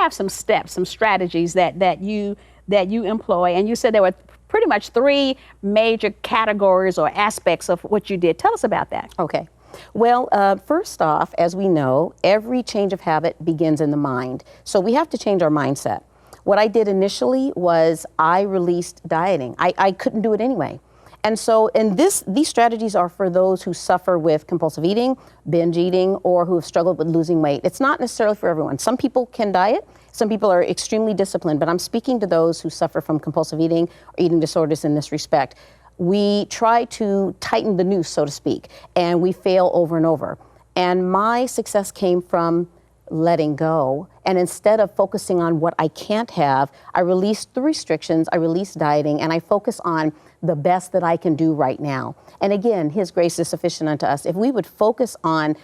have some steps, some strategies that you employ, and you said there were pretty much 3 major categories or aspects of what you did. Tell us about that. Okay. Well, first off, as we know, every change of habit begins in the mind. So we have to change our mindset. What I did initially was I released dieting. I couldn't do it anyway. And so, these strategies are for those who suffer with compulsive eating, binge eating, or who have struggled with losing weight. It's not necessarily for everyone. Some people can diet. Some people are extremely disciplined, but I'm speaking to those who suffer from compulsive eating or eating disorders in this respect. We try to tighten the noose, so to speak, and we fail over and over. And my success came from letting go. And instead of focusing on what I can't have, I released the restrictions, I released dieting, and I focus on the best that I can do right now. And again, His grace is sufficient unto us. If we would focus on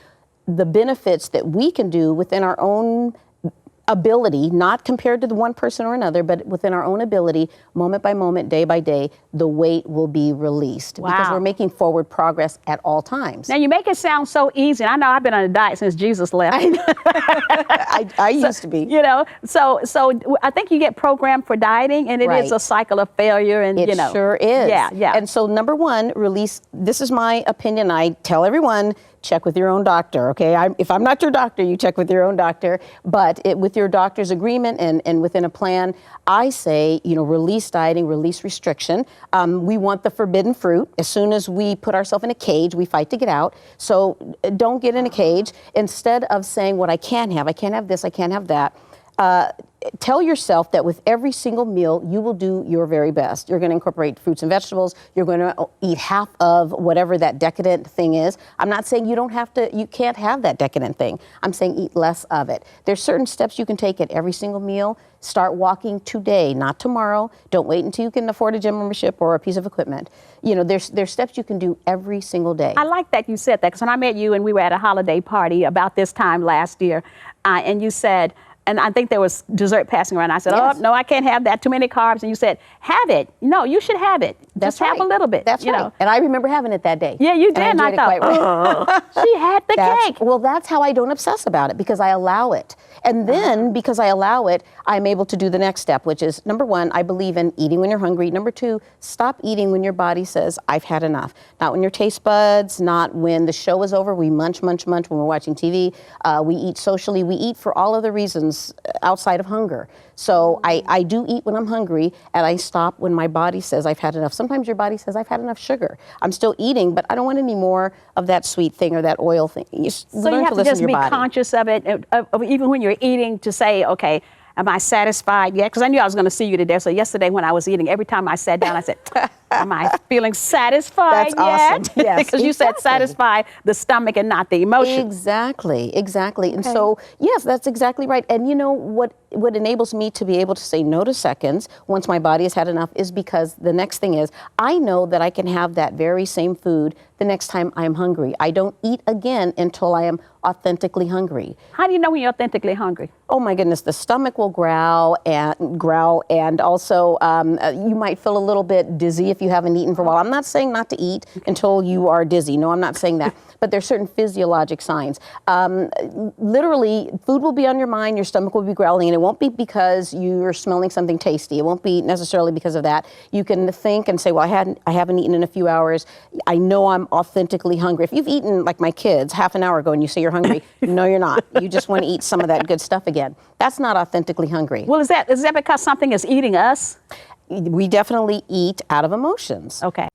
the benefits that we can do within our own ability, not compared to the one person or another, but within our own ability, moment by moment, day by day, the weight will be released. Wow. Because we're making forward progress at all times. Now, you make it sound so easy. I know I've been on a diet since Jesus left. I used to be. You know, so I think you get programmed for dieting, and it is a cycle of failure. And it sure is. Yeah, yeah. And so, number one, release. This is my opinion. I tell everyone, check with your own doctor, okay? If I'm not your doctor, you check with your own doctor. But with your doctor's agreement and within a plan, I say, release dieting, release restriction. We want the forbidden fruit. As soon as we put ourselves in a cage, we fight to get out. So don't get in a cage. Instead of saying what I can't have this, I can't have that, tell yourself that with every single meal, you will do your very best. You're going to incorporate fruits and vegetables. You're going to eat half of whatever that decadent thing is. I'm not saying you can't have that decadent thing. I'm saying eat less of it. There's certain steps you can take at every single meal. Start walking today, not tomorrow. Don't wait until you can afford a gym membership or a piece of equipment. There's steps you can do every single day. I like that you said that, because when I met you and we were at a holiday party about this time last year, and you said, and I think there was dessert passing around. I said, yes. Oh, no, I can't have that. Too many carbs. And you said, have it. No, you should have it. That's Just have a little bit. That's right. And I remember having it that day. Yeah, you did. And I enjoyed it quite right. She had the cake. Well, that's how I don't obsess about it, because I allow it. And then, because I allow it, I'm able to do the next step, which is, number one, I believe in eating when you're hungry. Number two, stop eating when your body says, I've had enough. Not when your taste buds, not when the show is over. We munch when we're watching TV. We eat socially. We eat for all other reasons outside of hunger. So I do eat when I'm hungry, and I stop when my body says I've had enough. Sometimes your body says I've had enough sugar. I'm still eating, but I don't want any more of that sweet thing or that oil thing. So you have to just be conscious of it, of even when you're eating, to say, okay, am I satisfied yet? Because I knew I was going to see you today. So yesterday when I was eating, every time I sat down, I said, am I feeling satisfied yet? That's awesome. Yes, because you said satisfy the stomach and not the emotion. Exactly. Okay. And so, yes, that's exactly right. And what enables me to be able to say no to seconds once my body has had enough is because the next thing is, I know that I can have that very same food the next time I'm hungry. I don't eat again until I am authentically hungry. How do you know when you're authentically hungry? Oh my goodness, the stomach will growl, and also you might feel a little bit dizzy if you haven't eaten for a while. I'm not saying not to eat until you are dizzy. No, I'm not saying that. But there's certain physiologic signs. Literally, food will be on your mind, your stomach will be growling, and it won't be because you're smelling something tasty. It won't be necessarily because of that. You can think and say, well, I haven't eaten in a few hours. I know I'm authentically hungry. If you've eaten, like my kids, half an hour ago and you say you're hungry, no, you're not. You just want to eat some of that good stuff again. That's not authentically hungry. Well, is that because something is eating us? We definitely eat out of emotions. Okay.